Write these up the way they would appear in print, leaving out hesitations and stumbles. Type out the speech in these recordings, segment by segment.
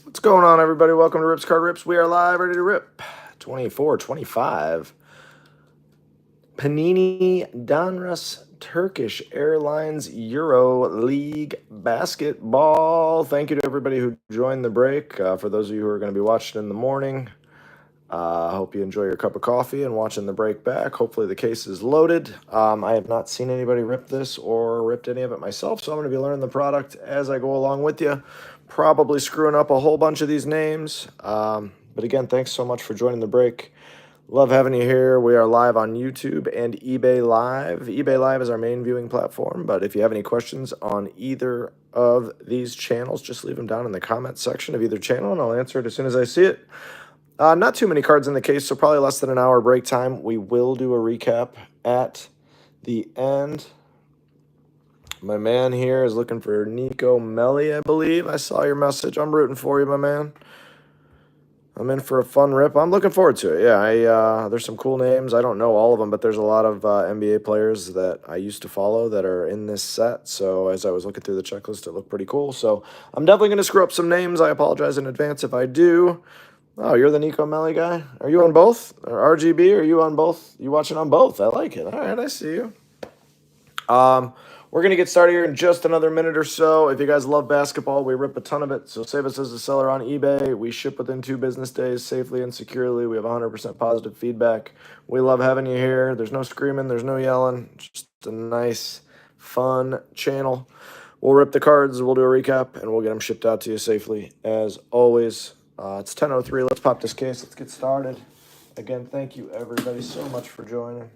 What's going on, everybody? Welcome to Rips Card Rips. We are live, ready to rip. 24-25. Panini Donruss Turkish Airlines EuroLeague basketball. Thank you to everybody who joined the break. For those of you who are going to be watching in the morning, I hope you enjoy your cup of coffee and watching the break back. Hopefully the case is loaded. I have not seen anybody rip this or ripped any of it myself, so I'm going to be learning the product as I go along with you. Probably screwing up a whole bunch of these names. But again, thanks so much for joining the break. Love having you here. We are live on YouTube and eBay Live. eBay Live is our main viewing platform, but if you have any questions on either of these channels, just leave them down in the comments section of either channel, and I'll answer it as soon as I see it. Not too many cards in the case, so probably less than an hour break time. We will do a recap at the end. My man here is looking for Nico Melli, I believe. I saw your message. I'm rooting for you, my man. I'm in for a fun rip. I'm looking forward to it. Yeah, there's some cool names. I don't know all of them, but there's a lot of NBA players that I used to follow that are in this set. So as I was looking through the checklist, it looked pretty cool. So I'm definitely going to screw up some names. I apologize in advance if I do. Oh, you're the Nico Melli guy? Are you on both? Or RGB? Are you on both? You watching on both? I like it. All right, I see you. We're going to get started here in just another minute or so. If you guys love basketball, we rip a ton of it. So save us as a seller on eBay. We ship within 2 business days safely and securely. We have 100% positive feedback. We love having you here. There's no screaming. There's no yelling. Just a nice, fun channel. We'll rip the cards. We'll do a recap, and we'll get them shipped out to you safely as always. It's 10:03. Let's pop this case. Let's get started. Again, thank you, everybody, so much for joining.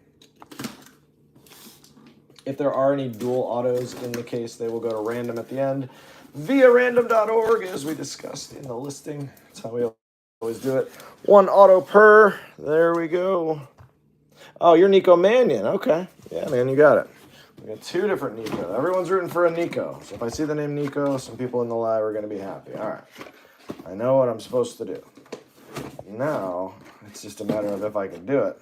If there are any dual autos in the case, they will go to random at the end via random.org, as we discussed in the listing. That's how we always do it. 1 auto per. There we go. Oh, you're Nico Mannion. Okay. Yeah, man, you got it. We got 2 different Nico. Everyone's rooting for a Nico. So if I see the name Nico, some people in the live are going to be happy. All right. I know what I'm supposed to do. Now, it's just a matter of if I can do it.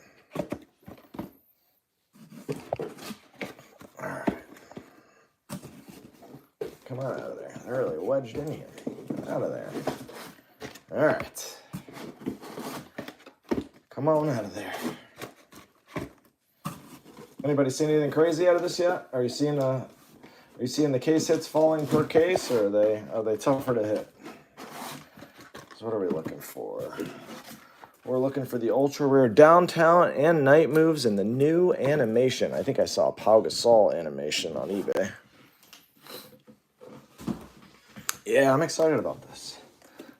All right. Come on out of there. They're really wedged in here. Get out of there. All right. Come on out of there. Anybody seen anything crazy out of this yet? Are you seeing the case hits falling per case, or are they tougher to hit? So what are we looking for? We're looking for the ultra rare downtown and night moves in the new animation. I think I saw a Pau Gasol animation on eBay. Yeah, I'm excited about this.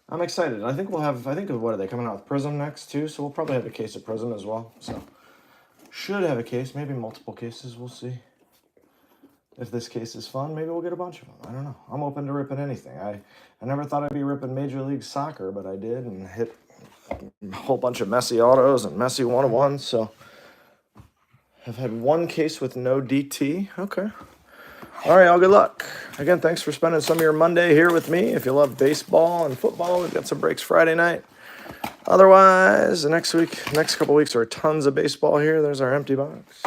I'm excited. I think what are they coming out with Prism next too? So we'll probably have a case of Prism as well. So should have a case, maybe multiple cases. We'll see. If this case is fun, maybe we'll get a bunch of them. I don't know. I'm open to ripping anything. I never thought I'd be ripping Major League Soccer, but I did, and hit a whole bunch of messy autos and messy one-on-ones. So I've had 1 case with no DT. Okay. All right, all good luck. Again, thanks for spending some of your Monday here with me. If you love baseball and football, we've got some breaks Friday night. Otherwise, the next couple weeks are tons of baseball here. There's our empty box.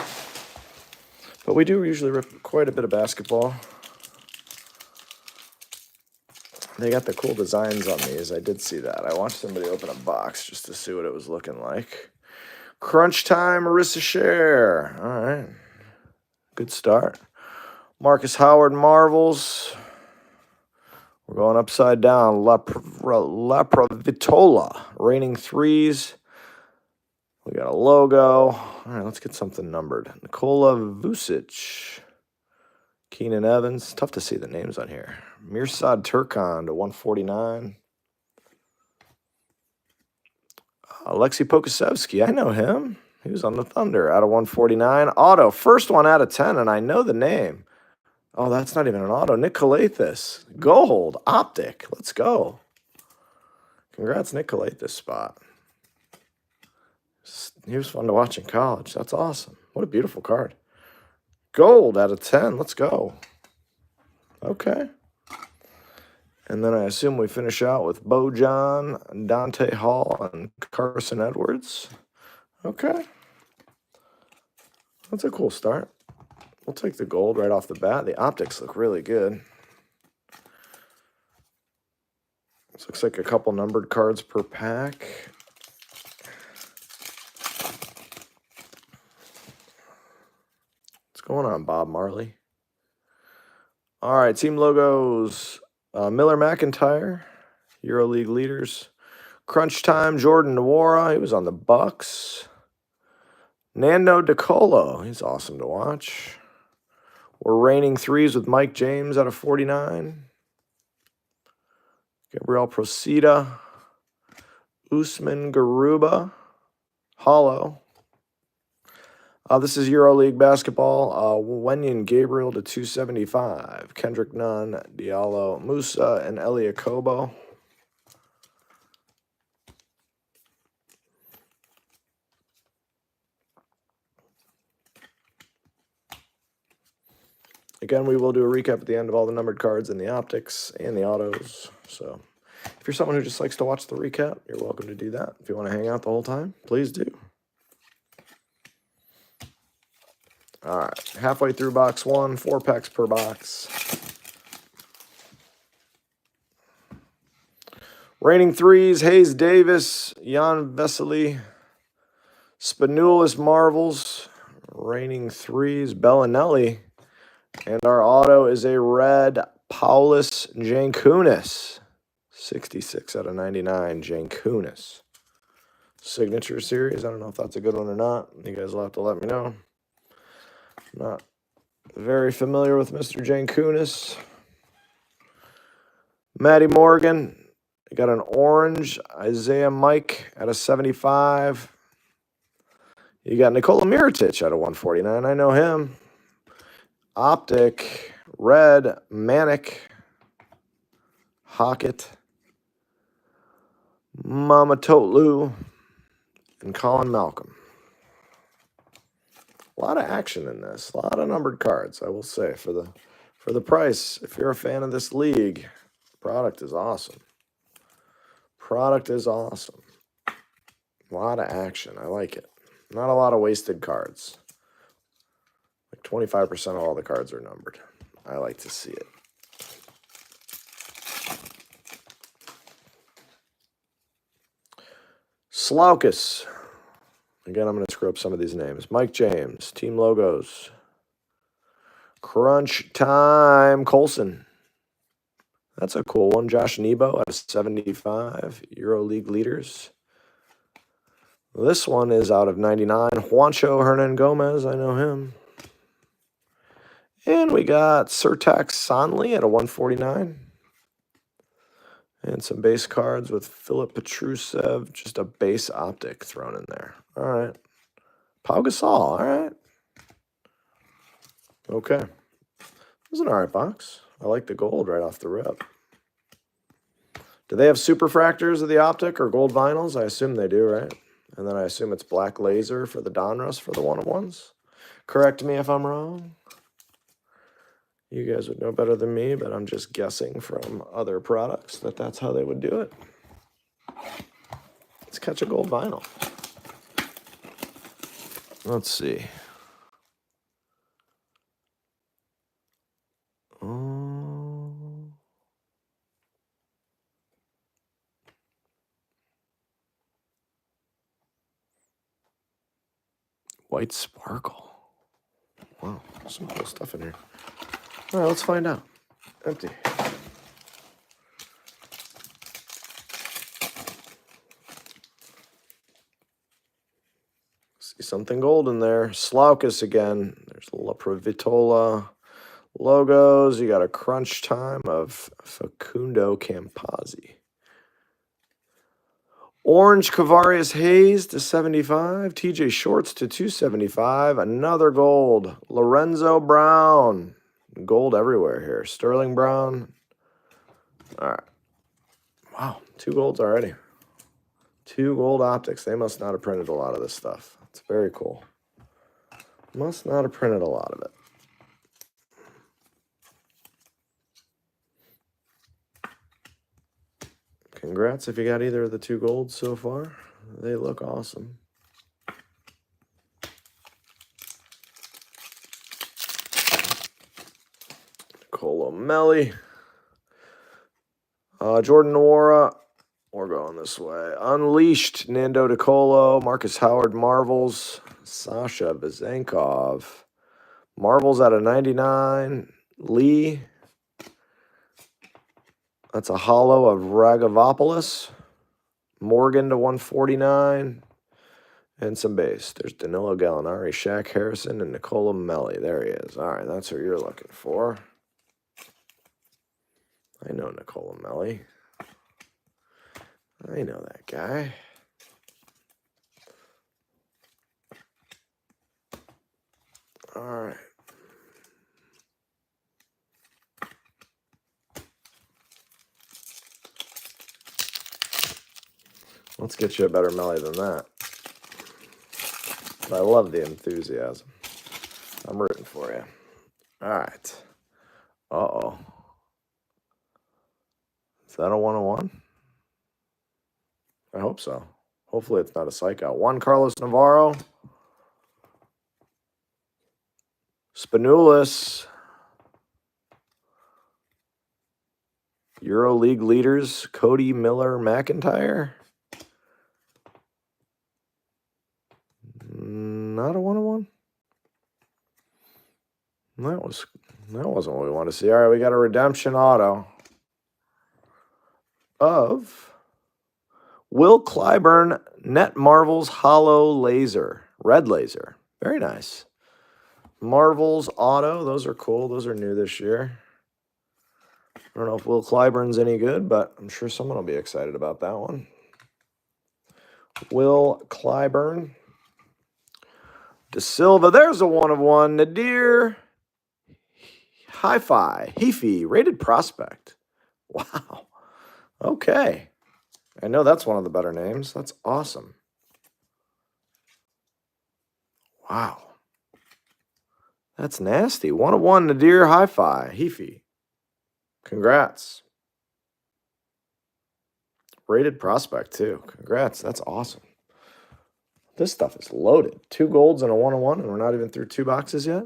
But we do usually rip quite a bit of basketball. They got the cool designs on these. I did see that. I watched somebody open a box just to see what it was looking like. Crunch time, Marissa Share. All right. Good start. Marcus Howard Marvels. We're going upside down. Lepra Vitola. Raining threes. We got a logo. All right, let's get something numbered. Nikola Vucic. Keenan Evans. Tough to see the names on here. Mirsad Turkon to 149. Alexei Pokusevsky. I know him. He was on the Thunder out of 149. Auto. First one out of 10, and I know the name. Oh, that's not even an auto. Nick Kalathis. Gold. Optic. Let's go. Congrats, Nick Kalathis spot. He was fun to watch in college. That's awesome. What a beautiful card. Gold out of 10. Let's go. Okay. And then I assume we finish out with Bojan, Dante Hall, and Carson Edwards. Okay. That's a cool start. We'll take the gold right off the bat. The optics look really good. This looks like a couple numbered cards per pack. What's going on, Bob Marley? All right, team logos. Miller McIntyre, EuroLeague leaders. Crunch time, Jordan Nwora. He was on the Bucks. Nando DeColo. He's awesome to watch. We're raining threes with Mike James out of 49. Gabriel Procida. Usman Garuba. Hollow. This is EuroLeague basketball. Wenyan Gabriel to 275. Kendrick Nunn, Diallo Musa, and Elia Kobo. Again, we will do a recap at the end of all the numbered cards and the optics and the autos. So if you're someone who just likes to watch the recap, you're welcome to do that. If you want to hang out the whole time, please do. All right, halfway through box 1, 4 packs per box. Raining threes, Hayes Davis, Jan Vesely, Spanulis Marvels. Raining threes, Bellinelli. And our auto is a red Paulus Jankunas. 66 out of 99, Jankunas. Signature series. I don't know if that's a good one or not. You guys will have to let me know. I'm not very familiar with Mr. Jankunas. Matty Morgan. I got an orange Isaiah Mike out of 75. You got Nikola Mirotic out of 149. I know him. Optic, red, Manic, Hockett, Mamatolu, and Colin Malcolm. A lot of action in this. A lot of numbered cards, I will say, for the price. If you're a fan of this league, product is awesome. Product is awesome. A lot of action. I like it. Not a lot of wasted cards. 25% of all the cards are numbered. I like to see it. Slaukus. Again, I'm going to screw up some of these names. Mike James. Team logos. Crunch time. Colson. That's a cool one. Josh Nebo out of 75. EuroLeague leaders. This one is out of 99. Juancho Hernan Gomez. I know him. And we got Sertac Sonley at a 149. And some base cards with Philip Petrusev. Just a base optic thrown in there. All right. Pau Gasol. All right. Okay. This is an all right box. I like the gold right off the rip. Do they have superfractors of the optic or gold vinyls? I assume they do, right? And then I assume it's black laser for the Donruss for the one-on-ones. Correct me if I'm wrong. You guys would know better than me, but I'm just guessing from other products that that's how they would do it. Let's catch a gold vinyl. Let's see. White sparkle. Wow, some cool stuff in here. All right, let's find out. Empty. See something gold in there. Slaukus again. There's La Provitola logos. You got a crunch time of Facundo Campazzi. Orange Kavarius Hayes to 75. TJ Shorts to 275. Another gold. Lorenzo Brown. Gold everywhere here. Sterling Brown. All right. Wow, 2 golds already. 2 gold optics. They must not have printed a lot of this stuff. It's very cool. Must not have printed a lot of it. Congrats if you got either of the 2 golds so far. They look awesome. Colo Melli. Jordan Nwora. We're going this way. Unleashed, Nando DeColo, Marcus Howard, Marvels, Sasha Vezenkov. Marvels out of 99. Lee. That's a hollow of Ragavopoulos. Morgan to 149. And some base. There's Danilo Gallinari, Shaq Harrison, and Nicola Melli. There he is. All right, that's who you're looking for. I know Nicola Melli. I know that guy. All right. Let's get you a better Melli than that. I love the enthusiasm. I'm rooting for you. All right. Uh-oh. Is that a 101? I hope so. Hopefully it's not a psycho. Juan Carlos Navarro. Spanulis. EuroLeague leaders. Cody Miller McIntyre. Not a 101. That wasn't what we wanted to see. All right, we got a redemption auto of Will Clyburn Net Marvels Hollow Laser. Red laser. Very nice. Marvels auto. Those are cool. Those are new this year. I don't know if Will Clyburn's any good, but I'm sure someone will be excited about that one. Will Clyburn. De Silva. There's a 1 of 1. Nadir. Hi-Fi. Heafy. Rated prospect. Wow. Okay. I know that's one of the better names. That's awesome. Wow. That's nasty. 1 of 1 Nadir Hi-Fi. Heafy. Congrats. Rated prospect, too. Congrats. That's awesome. This stuff is loaded. 2 golds and a 1 of 1, and we're not even through 2 boxes yet.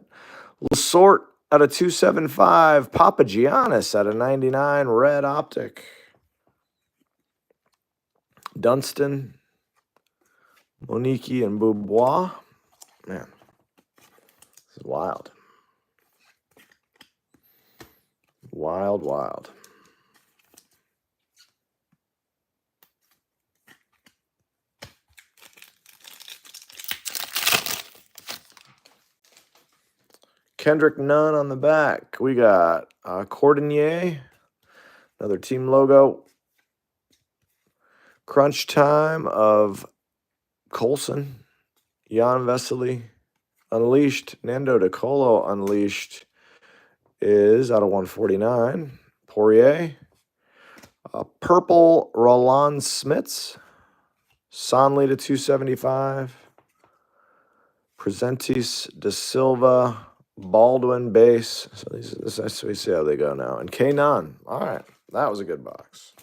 Lasort out of 275. Papagiannis out of 99. Red Optic. Dunston. Monique and Boubois. Man, this is wild. Wild, wild. Kendrick Nunn on the back. We got Cordonier, another team logo. Crunch Time of Colson, Jan Vesely, Unleashed. Nando DeColo Unleashed is out of 149. Poirier. Purple Roland Smits. Sonley to 275. Presentis De Silva. Baldwin base. So we see how they go now. And K-Non. All right. That was a good box.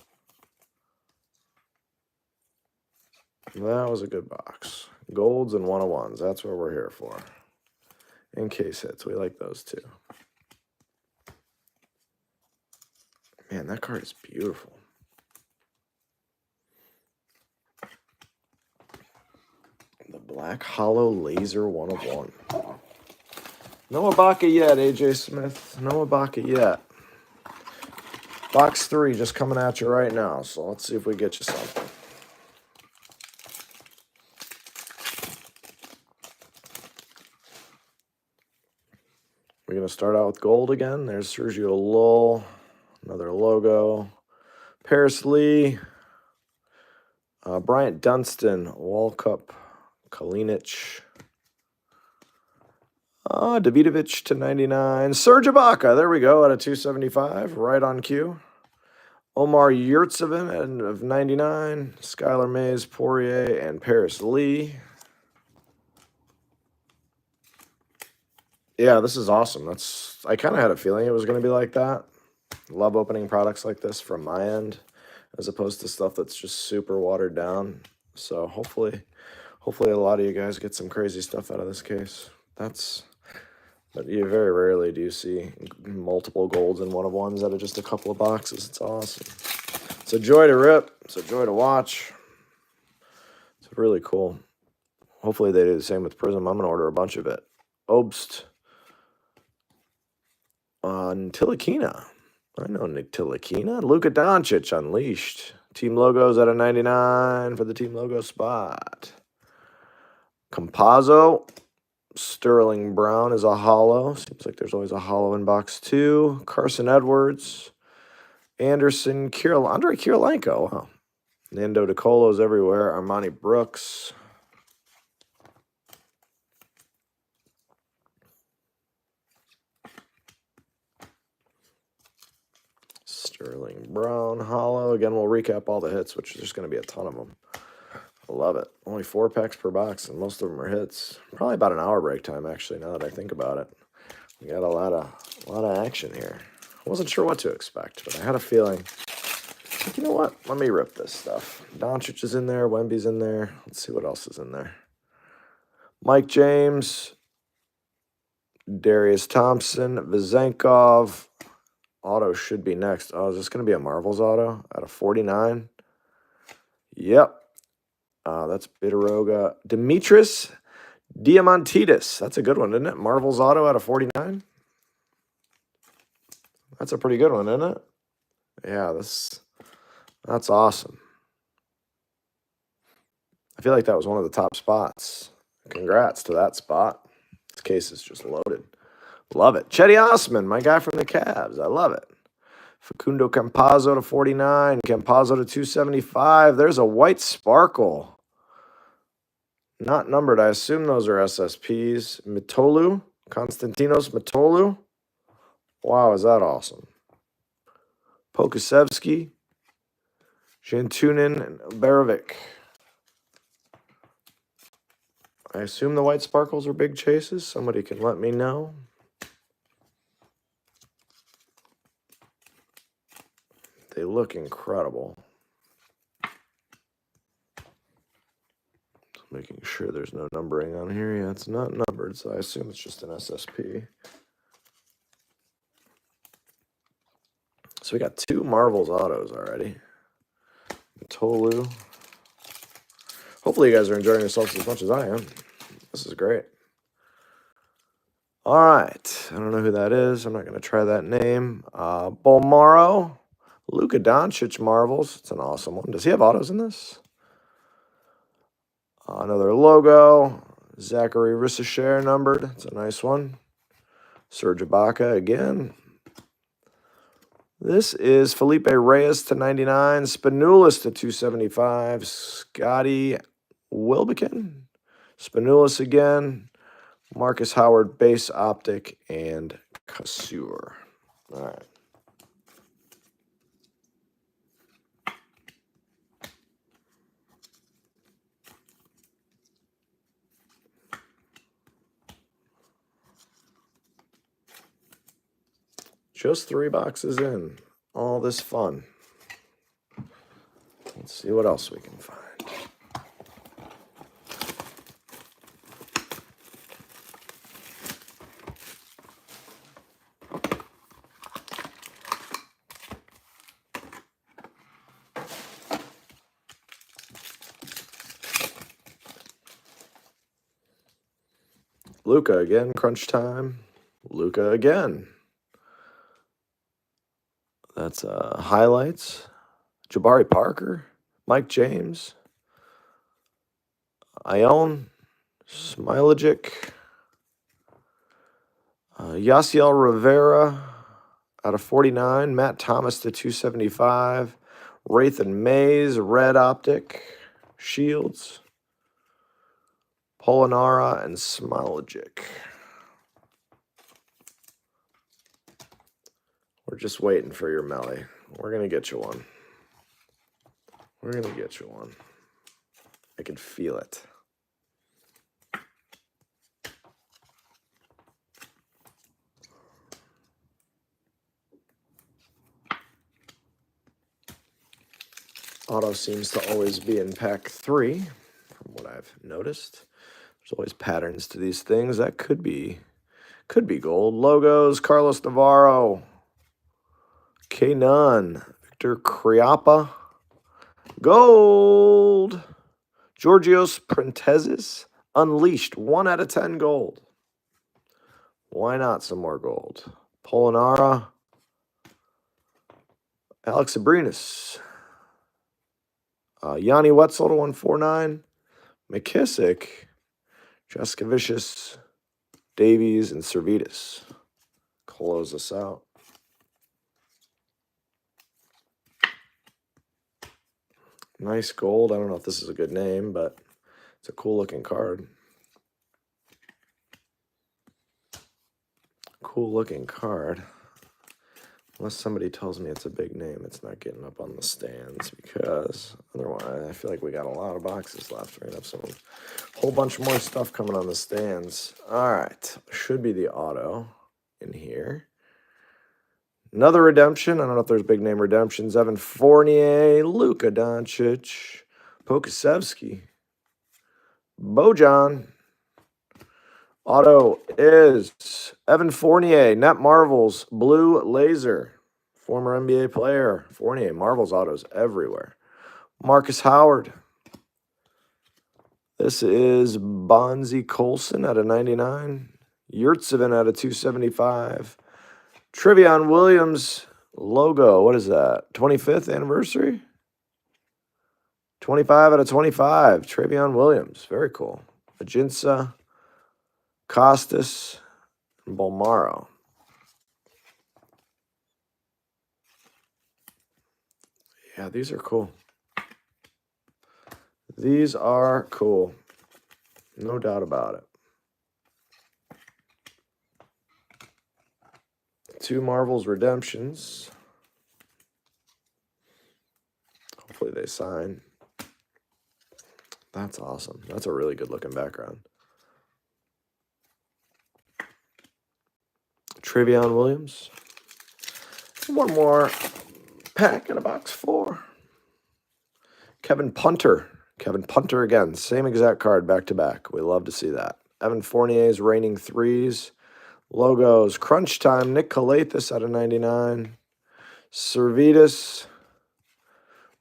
That was a good box. Golds and 1 of 1s. That's what we're here for. And case hits. We like those too. Man, that card is beautiful. The Black Hollow Laser 1 of 1. No Ibaka yet, AJ Smith. No Ibaka yet. Box 3 just coming at you right now. So let's see if we get you something. We're going to start out with gold again. There's Sergio Llull. Another logo. Paris Lee. Bryant Dunston. Walkup. Kalinic. Davidovich to 99. Serge Ibaka. There we go. Out of 275. Right on cue. Omar Yurtseven of 99. Skylar Mays, Poirier, and Paris Lee. Yeah, this is awesome. I kind of had a feeling it was going to be like that. Love opening products like this from my end, as opposed to stuff that's just super watered down. So hopefully a lot of you guys get some crazy stuff out of this case. But you very rarely do see multiple golds and 1 of 1s out of just a couple of boxes. It's awesome. It's a joy to rip. It's a joy to watch. It's really cool. Hopefully they do the same with Prism. I'm going to order a bunch of it. Obst. Ntilikina. I know Nick Ntilikina. Luka Doncic unleashed. Team logos at a 99 for the team logo spot. Compazzo. Sterling Brown is a hollow. Seems like there's always a hollow in box 2. Carson Edwards. Anderson. Andre Kirilenko. Wow. Nando DeColo's everywhere. Armani Brooks. Sterling Brown, hollow. Again, we'll recap all the hits, which there's going to be a ton of them. I love it. Only 4 packs per box, and most of them are hits. Probably about an hour break time, actually, now that I think about it. We got a lot of action here. I wasn't sure what to expect, but I had a feeling. Like, you know what? Let me rip this stuff. Doncic is in there. Wemby's in there. Let's see what else is in there. Mike James. Darius Thompson. Vezenkov. Auto should be next. Oh, is this going to be a Marvels auto out of 49? Yep. That's Bitaroga. Dimitris Diamantidis. That's a good one, isn't it? Marvels auto out of 49. That's a pretty good one, isn't it? Yeah, that's awesome. I feel like that was one of the top spots. Congrats to that spot. This case is just loaded. Love it. Chetty Osman, my guy from the Cavs. I love it. Facundo Campazzo to 49. Campazzo to 275. There's a white sparkle. Not numbered. I assume those are SSPs. Mitolu. Konstantinos Mitolu. Wow, is that awesome. Pokusevsky. Shantunin and Berovic. I assume the white sparkles are big chases. Somebody can let me know. They look incredible. Just making sure there's no numbering on here. Yeah, it's not numbered, so I assume it's just an SSP. So we got 2 Marvels autos already. Tolu. Hopefully you guys are enjoying yourselves as much as I am. This is great. All right. I don't know who that is. I'm not going to try that name. Bolmaro. Luka Doncic Marvels. It's an awesome one. Does he have autos in this? Another logo. Zachary Rissacher numbered. It's a nice one. Serge Ibaka again. This is Felipe Reyes to 99. Spanulis to 275. Scotty Wilbekin. Spanulis again. Marcus Howard base optic and Kasur. All right. Just 3 boxes in. All this fun. Let's see what else we can find. Luka again, crunch time. Luka again. That's highlights. Jabari Parker, Mike James, Ione, Smilagic, Yasiel Rivera out of 49, Matt Thomas to 275, Wraithen Mays, red optic, Shields, Polinara, and Smilagic. We're just waiting for your Melly. We're going to get you one. We're going to get you one. I can feel it. Auto seems to always be in pack 3, from what I've noticed. There's always patterns to these things. That could be gold. Logos, Carlos Navarro. K-Nunn, Hector Criappa. Gold. Georgios Printezis. Unleashed. 1 out of 10 gold. Why not some more gold? Polonara. Alex Abrinas. Yanni Wetzel to 149. McKissick. Jaskevicius. Davies and Servetus. Close us out. Nice gold. I don't know if this is a good name, but it's a cool looking card. Cool looking card. Unless somebody tells me it's a big name, it's not getting up on the stands, because otherwise I feel like we got a lot of boxes left. We're going to have a whole bunch more stuff coming on the stands. All right. Should be the auto in here. Another redemption. I don't know if there's big name redemptions. Evan Fournier, Luka Doncic, Pokasevsky, Bojan. Auto is Evan Fournier, Net Marvels, Blue Laser, former NBA player. Fournier, Marvels autos everywhere. Marcus Howard. This is Bonzi Colson out of 99. Yurtsevin out of 275. Trevion Williams logo. What is that? 25th anniversary? 25 out of 25. Trevion Williams. Very cool. Ajinsa. Costas, and Bolmaro. Yeah, these are cool. These are cool. No doubt about it. 2 Marvels redemptions. Hopefully they sign. That's awesome. That's a really good looking background. Trevion Williams. One more pack in a box 4. Kevin Punter. Kevin Punter again. Same exact card back to back. We love to see that. Evan Fournier's reigning 3s. Logos. Crunch Time. Nick Calathis out of 99. Servetus.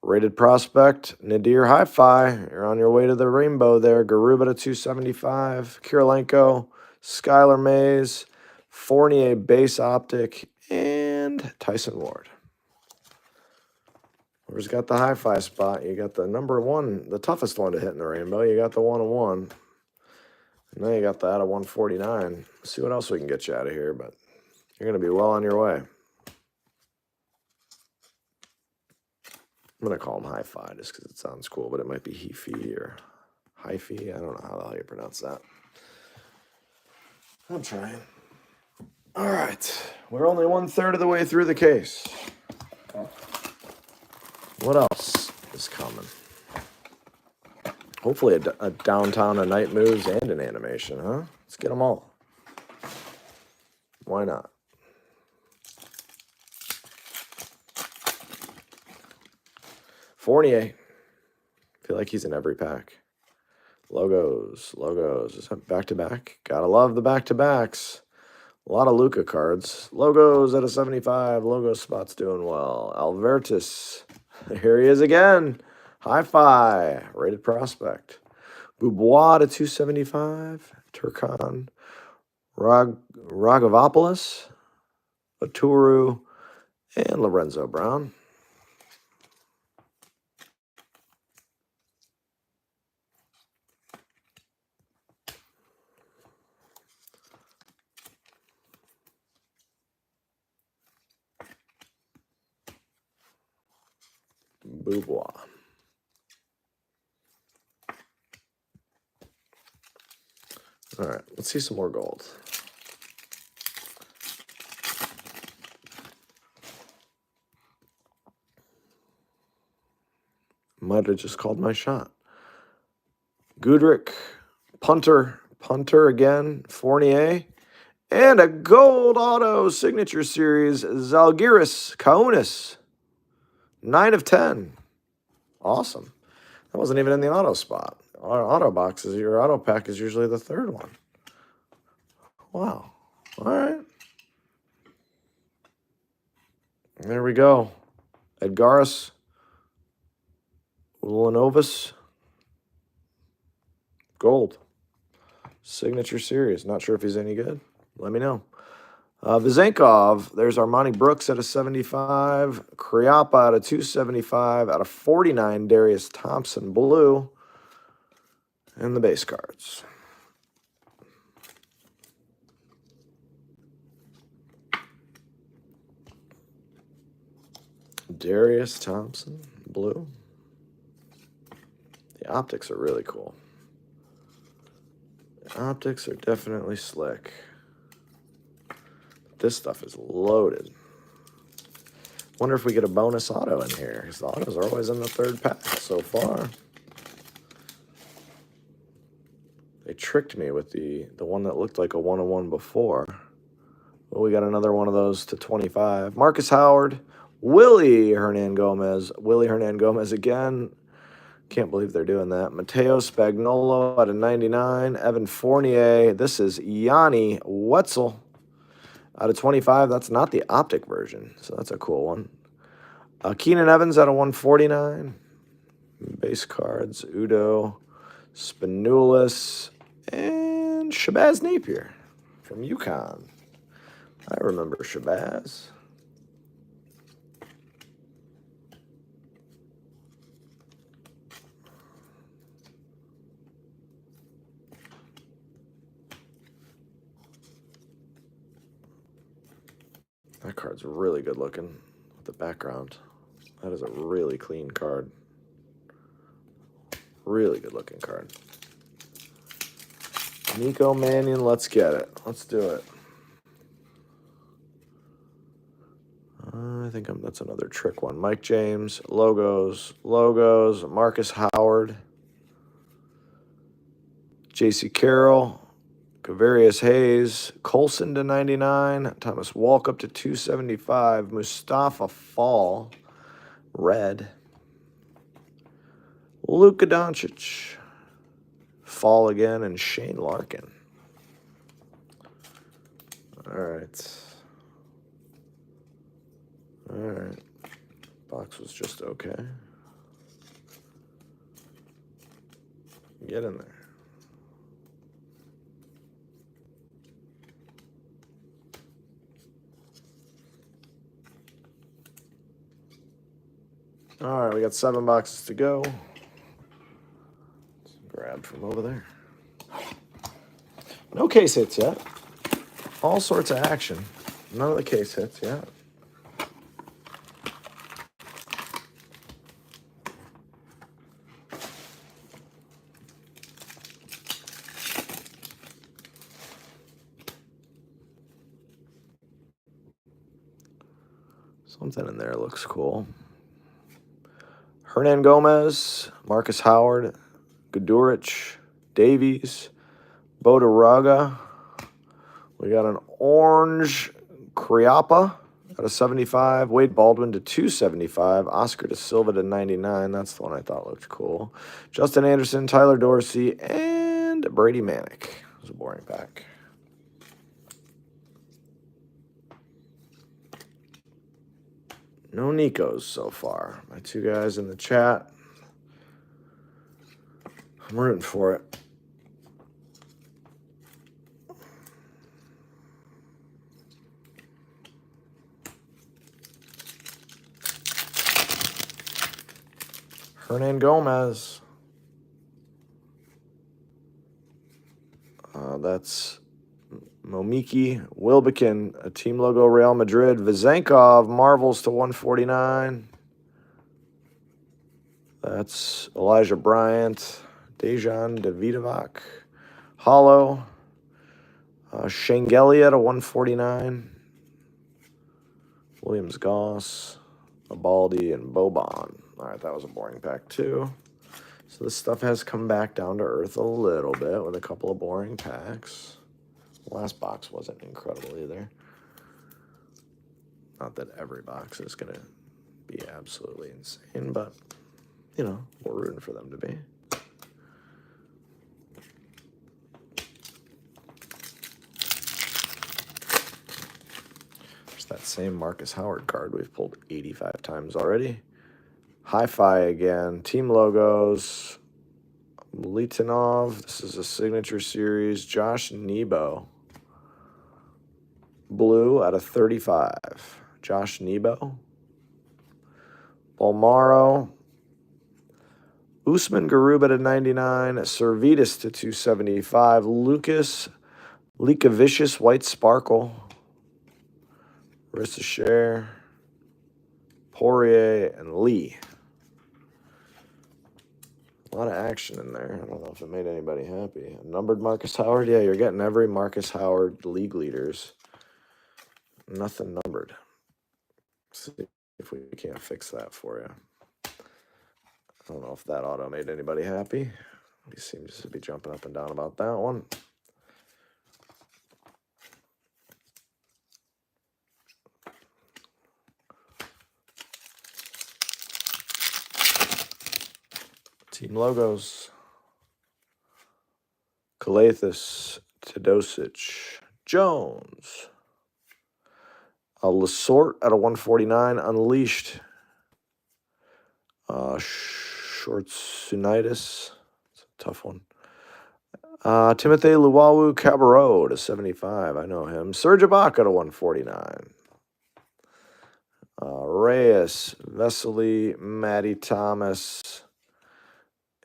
Rated Prospect. Nadir Hi-Fi. You're on your way to the rainbow there. Garuba to 275. Kirilenko. Skylar Mays. Fournier Base Optic, and Tyson Ward. Whoever's got the hi-fi spot, you got the number 1, the toughest one to hit in the rainbow. You got the 101. And then you got the out of 149. Let's see what else we can get you out of here, but you're going to be well on your way. I'm going to call him hi-fi just because it sounds cool, but it might be he-fi or hi-fi. I don't know how the hell you pronounce that. I'm trying. All right, we're only 1/3 of the way through the case. What else is coming? Hopefully a downtown, a night moves, and an animation, huh? Let's get them all. Why not? Fournier. Feel like he's in every pack. Logos. Is that back-to-back? Gotta love the back-to-backs. A lot of Luka cards. Logos at a 75. Logo spot's doing well. Albertus. Here he is again. Hi-Fi. Rated Prospect. Bubois to 275. Turkan. Ragavopoulos. Aturu. And Lorenzo Brown. Bubois. All right, let's see some more gold. Might have just called my shot. Gudrick, Punter again, Fournier, and a gold auto signature series, Zalgiris Kaunis. 9 of 10. Awesome. That wasn't even in the auto spot. Our auto box is, your auto pack is usually the 3rd one. Wow. All right. There we go. Edgaris Ulanovas. Gold. Signature series. Not sure if he's any good. Let me know. Vizenkov, there's Armani Brooks at a 75. Kriapa at a 275. Out of 49, Darius Thompson blue. And the base cards. Darius Thompson blue. The optics are really cool. The optics are definitely slick. This stuff is loaded. Wonder if we get a bonus auto in here, because the autos are always in the third pack so far. They tricked me with the one that looked like a 101 before. Well, we got another one of those to 25. Marcus Howard, Willie Hernan Gomez. Willie Hernan Gomez again. Can't believe they're doing that. Matteo Spagnolo at a 99. Evan Fournier. This is Yanni Wetzel out of 25. That's not the optic version, so that's a cool one. Keenan Evans out of 149. Base cards, Udo, Spanulis, and Shabazz Napier from UConn. I remember Shabazz. That card's really good looking with the background. That is a really clean card. Really good looking card. Nico Mannion, let's get it. Let's do it. I think that's another trick one. Mike James, logos. Marcus Howard, J.C. Carroll, Kavarius Hayes, Colson to 99, Thomas Walkup to 275, Mustafa Fall, red, Luka Doncic, Fall again, and Shane Larkin. All right. Box was just okay. Get in there. All right, we got 7 boxes to go. Let's grab from over there. No case hits yet. All sorts of action. None of the case hits yet. Something in there looks cool. Hernan Gomez, Marcus Howard, Guduric, Davies, Bodaraga. We got an orange Kriapa out of 75. Wade Baldwin to 275. Oscar De Silva to 99. That's the one I thought looked cool. Justin Anderson, Tyler Dorsey, and Brady Manick. It was a boring pack. No Nikos so far. My two guys in the chat. I'm rooting for it. Hernan Gomez. That's Momiki Wilbekin, a team logo Real Madrid. Vizenkov, Marvels to 149. That's Elijah Bryant. Dejan Davidovac. Hollow. Shengelia to 149. Williams Goss. Abaldi, and Boban. All right, that was a boring pack too. So this stuff has come back down to earth a little bit with a couple of boring packs. The last box wasn't incredible either. Not that every box is going to be absolutely insane, but, you know, we're rooting for them to be. There's that Same Marcus Howard card we've pulled 85 times already. Hi-Fi again. Team logos. Litanov. This is a signature series. Josh Nebo. Blue out of 35. Josh Nebo. Bolmaro. Usman Garuba to 99. Servetus to 275. Lucas Likavicius White Sparkle. Rissa Share. Poirier and Lee. A lot of action in there. I don't know if it made anybody happy. Numbered Marcus Howard. Yeah, you're getting every Marcus Howard league leaders. Nothing numbered. See if we can't fix that for you. I don't know if that auto made anybody happy. He seems to be jumping up and down about that one. Team logos. Kalathis, Tedosic, Jones. Lasort at a 149, Unleashed. Shortsunitis. It's a tough one. Timothy Luwawu Cabarro to 75. I know him. Serge Ibaka to 149. Reyes, Vesely, Matty Thomas,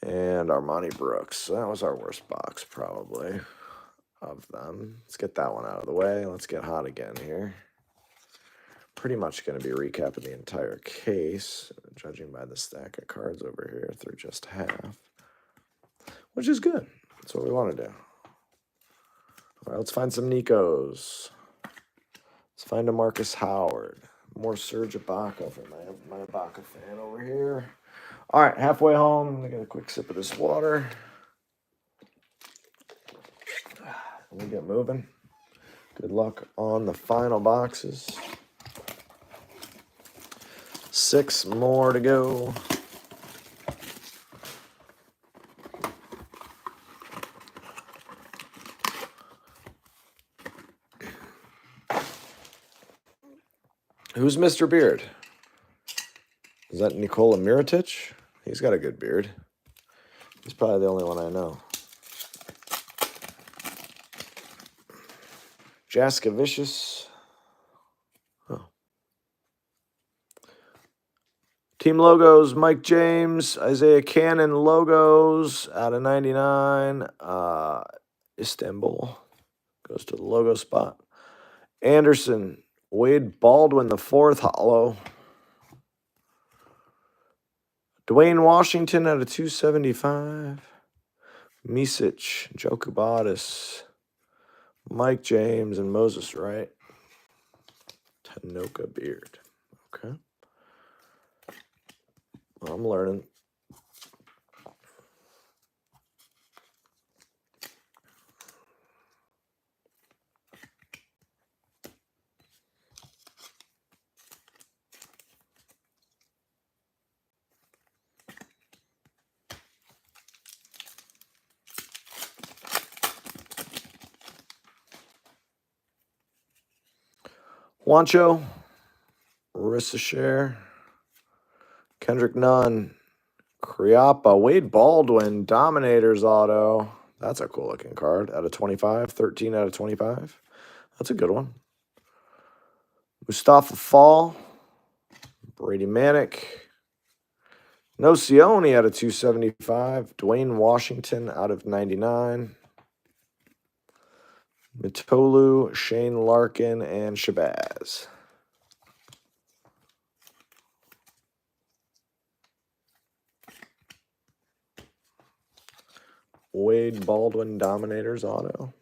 and Armani Brooks. That was our worst box, probably, of them. Let's get that one out of the way. Let's get hot again here. Pretty much going to be recapping the entire case, judging by the stack of cards over here through just half, which is good. That's what we want to do. All right, let's find some Nikos. Let's find a Marcus Howard. More Serge Ibaka for my Ibaka fan over here. All right, halfway home. I'm going to get a quick sip of this water. We get moving. Good luck on the final boxes. 6 more to go. Who's Mr. Beard? Is that Nikola Mirotic? He's got a good beard. He's probably the only one I know. Jaskevicius. Oh. Team logos, Mike James, Isaiah Cannon logos out of 99. Istanbul goes to the logo spot. Anderson, Wade Baldwin, the 4th hollow. Dwayne Washington out of 275. Misic, Joe Kubatis, Mike James, and Moses Wright. Tanoka Beard. Okay. Well, I'm learning. Juancho, Rissa Share, Kendrick Nunn, Kriapa, Wade Baldwin, Dominators auto. That's a cool looking card. Out of 25, 13 out of 25. That's a good one. Mustafa Fall, Brady Manick, Nocioni out of 275. Dwayne Washington out of 99. Mitolu, Shane Larkin, and Shabazz. Wade Baldwin, Dominators auto.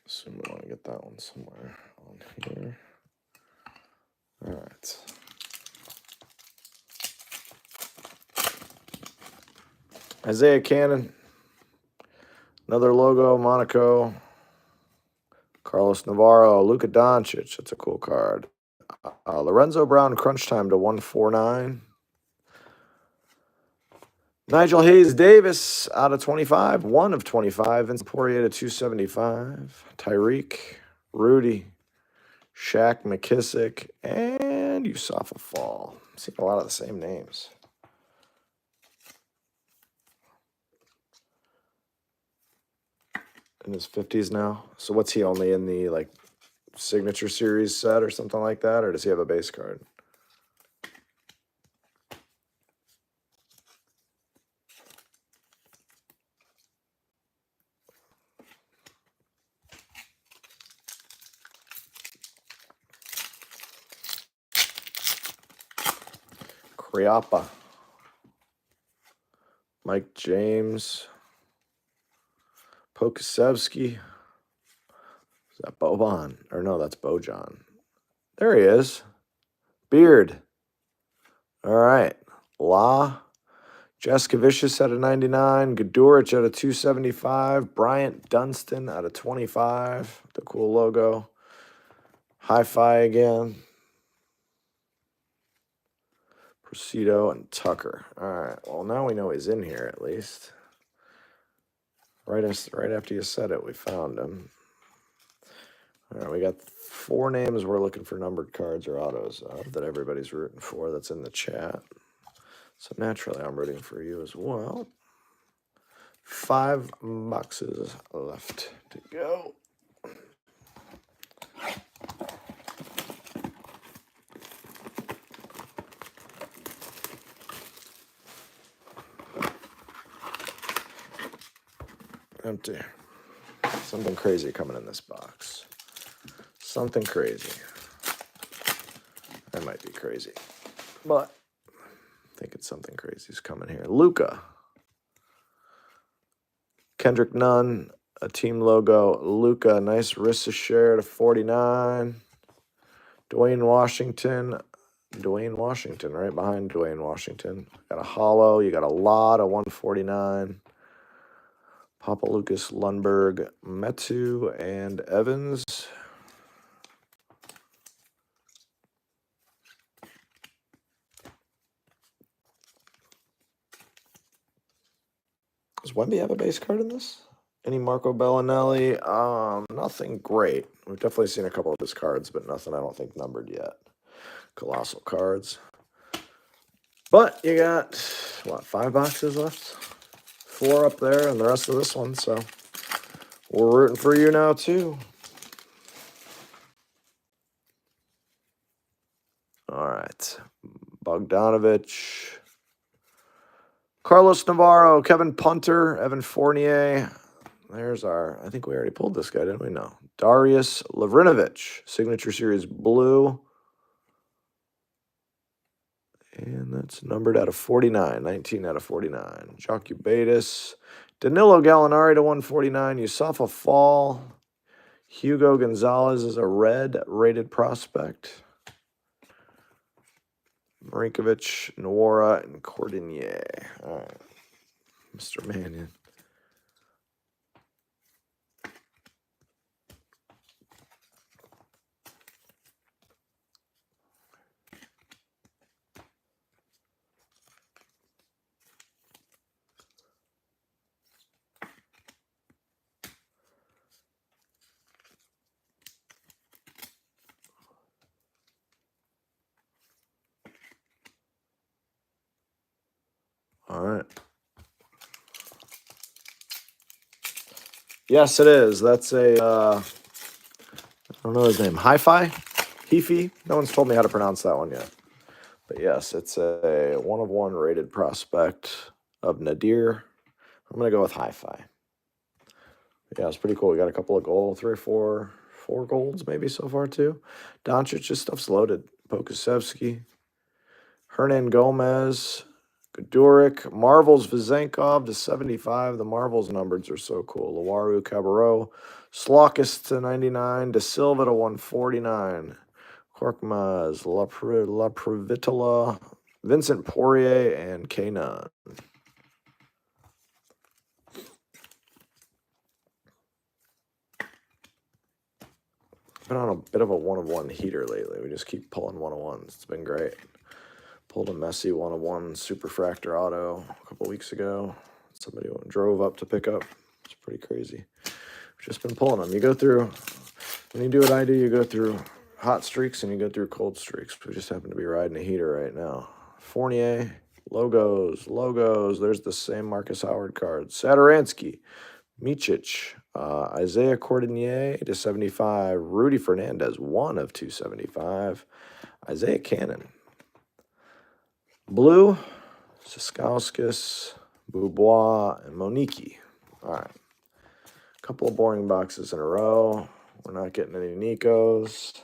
Assume we want to get that one somewhere on here. All right. Isaiah Cannon, Another logo, Monaco. Carlos Navarro, Luka Doncic. That's a cool card. Lorenzo Brown, crunch time to 149. Nigel Hayes Davis out of 25. 1 of 25. Vincent Poirier to 275. Tyreek, Rudy, Shaq McKissick, and Yusufa Fall. I'm seeing a lot of the same names. In his 50s now. So what's he, only in the like signature series set or something like that, or does he have a base card? Kriapa, Mike James, Pokusevsky. Is that Boban? Or no, that's Bojan. There he is. Beard. All right. La. Jaskevicius out of 99. Guduric out of 275. Bryant Dunston out of 25. The cool logo. Hi-Fi again. Presido and Tucker. All right. Well, now we know he's in here at least. Right after you said it, we found him. All right, we got 4 names we're looking for numbered cards or autos of that everybody's rooting for. That's in the chat. So naturally, I'm rooting for you as well. 5 boxes left to go. Empty. Something crazy coming in this box. Something crazy. That might be crazy, but I think it's something crazy is coming here. Luka. Kendrick Nunn, a team logo. Luka, nice wrist share to 49. Dwayne Washington, right behind Dwayne Washington. Got a hollow. You got a lot of 149. Papa Lucas, Lundberg, Metu, and Evans. Does Wemby have a base card in this? Any Marco Bellinelli? Nothing great. We've definitely seen a couple of his cards, but nothing I don't think numbered yet. Colossal cards. But you got, what, 5 boxes left? 4 up there and the rest of this one, so we're rooting for you now too. All right. Bogdanovich. Carlos Navarro, Kevin Punter, Evan Fournier. There's our, I think we already pulled this guy, didn't we? No. Darius Lavrinovich, Signature Series Blue. And that's numbered out of 49, 19 out of 49. Jocubatis. Danilo Gallinari to 149. Yusufa Fall. Hugo Gonzalez is a red rated prospect. Marinkovic, Nwora, and Cordinier. All right. Mr. Mannion. All right. Yes, it is. That's a, I don't know his name. Hi-Fi? Heafy? No one's told me how to pronounce that one yet. But yes, it's a 1/1 rated prospect of Nadir. I'm going to go with Hi-Fi. Yeah, it's pretty cool. We got a couple of gold, 3 or 4 golds maybe so far too. Doncic, just stuff's loaded. Pokusevsky. Hernan Gomez. Guduric, Marvels Vizenkov to 75. The Marvels numbers are so cool. Lawaru Cabarro, Slaukus to 99. De Silva to 149. Korkmaz, La Provitola, Vincent Poirier, and Kanan. been on a bit of a one-of-one heater lately. We just keep pulling one-of-ones. It's been great. Pulled a messy one-of-one Superfractor auto a couple weeks ago. Somebody drove up to pick up. It's pretty crazy. We've just been pulling them. You go through, when you do what I do, you go through hot streaks and you go through cold streaks. We just happen to be riding a heater right now. Fournier, logos. There's the same Marcus Howard card. Sadaransky, Micic, Isaiah Cordinier to 75. Rudy Fernandez, 1 of 275. Isaiah Cannon. Blue, Siskauskas, Boubois, and Monique. All right. A couple of boring boxes in a row. We're not getting any Nikos.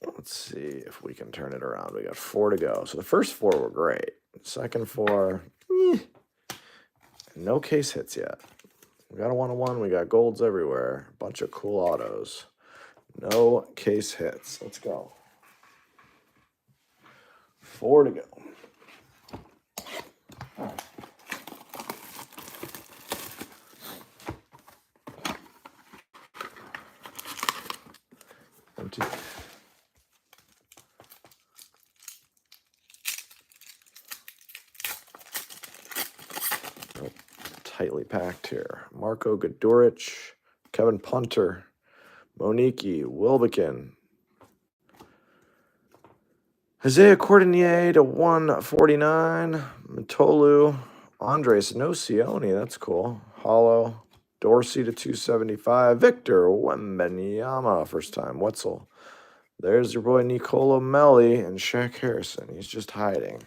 Let's see if we can turn it around. We got 4 to go. So the first 4 were great. Second 4, no case hits yet. We got a one-on-one. We got golds everywhere. A bunch of cool autos. No case hits. Let's go. 4 to go. Empty. Nope. Tightly packed here. Marco Guduric, Kevin Punter, Monique Wilbekin, Isaiah Cordinier to 149. Matolu. Andres Nocioni. That's cool. Hollow. Dorsey to 275. Victor Wembanyama. First time. Wetzel. There's your boy Nicola Melli and Shaq Harrison. He's just hiding.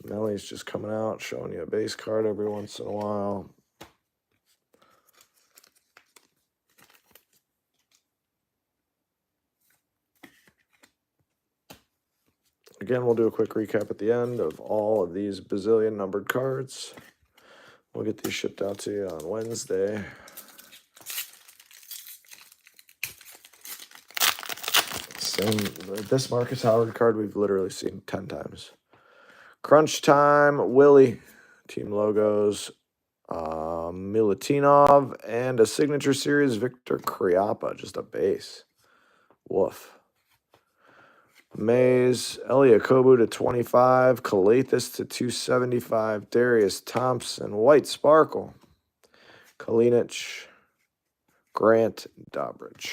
Melli's just coming out, showing you a base card every once in a while. Again, we'll do a quick recap at the end of all of these bazillion numbered cards. We'll get these shipped out to you on Wednesday. This Marcus Howard card we've literally seen 10 times. Crunch Time, Willie, team logos, Milutinov, and a signature series, Victor Kriapa, just a base. Woof. Mays, Eliakobu to 25, Kalathis to 275, Darius Thompson, White Sparkle, Kalinic, Grant, Dobrich.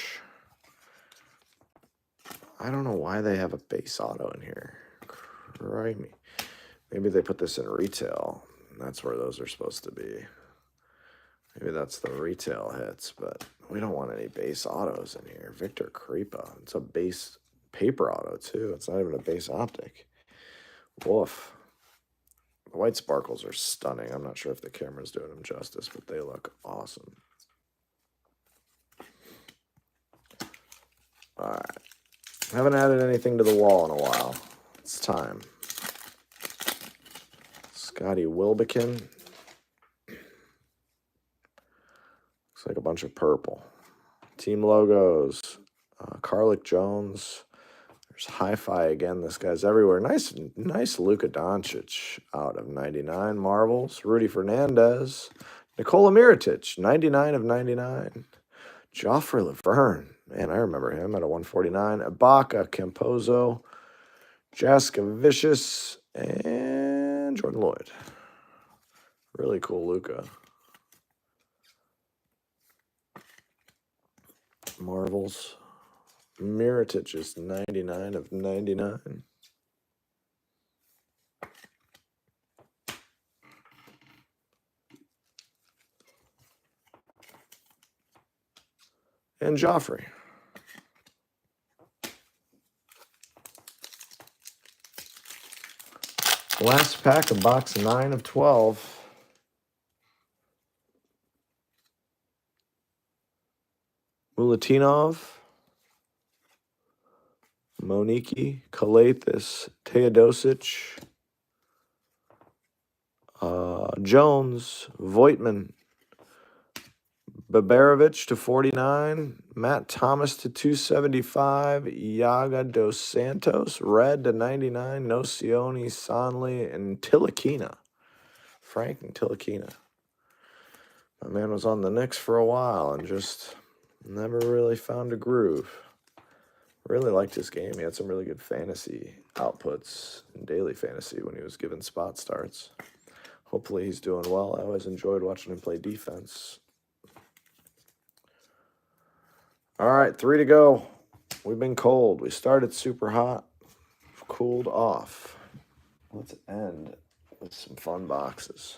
I don't know why they have a base auto in here. Crimey. Maybe they put this in retail. That's where those are supposed to be. Maybe that's the retail hits, but we don't want any base autos in here. Victor Kripa. It's a base paper auto, too. It's not even a base optic. Woof. The white sparkles are stunning. I'm not sure if the camera's doing them justice, but they look awesome. All right. Haven't added anything to the wall in a while. It's time. Scotty Wilbekin. Looks like a bunch of purple. Team logos. Carlick Jones. There's Hi-Fi again. This guy's everywhere. Nice Luka Doncic out of 99 marbles. Rudy Fernandez. Nikola Mirotic, 99 of 99. Joffrey Laverne. Man, I remember him at a 149. Ibaka, Campozo, Jaska Vicious, and Jordan Lloyd. Really cool Luka. Marvels. Mirotic is 99 of 99. And Joffrey. Last pack of box 9 of 12. Milutinov, Monique, Kalathis, Teodosic, Jones, Voigtman, Babarovich to 49, Matt Thomas to 275, Yaga dos Santos, red to 99, Nocioni, Sonley, and Tilakina. Frank and Tilakina. My man was on the Knicks for a while and just Never really found a groove. Really liked his game. He had some really good fantasy outputs in daily fantasy when he was given spot starts. Hopefully he's doing well. I always enjoyed watching him play defense. All right, 3 to go. We've been cold. We started super hot, cooled off. Let's end with some fun boxes.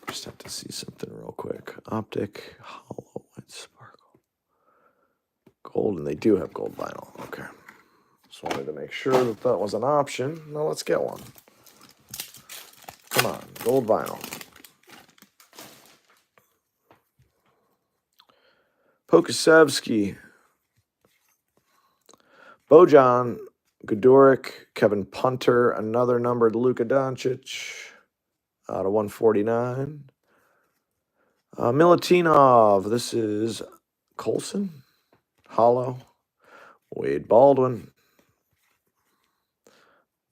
Just have to see something real quick. Optic, hollow, white sparkle. Gold, and they do have gold vinyl. Okay. Just wanted to make sure that that was an option. Now let's get one. Come on, gold vinyl. Pokusevsky, Bojan, Godorik, Kevin Punter, another numbered Luka Doncic out of 149. Milutinov, this is Colson, hollow, Wade Baldwin.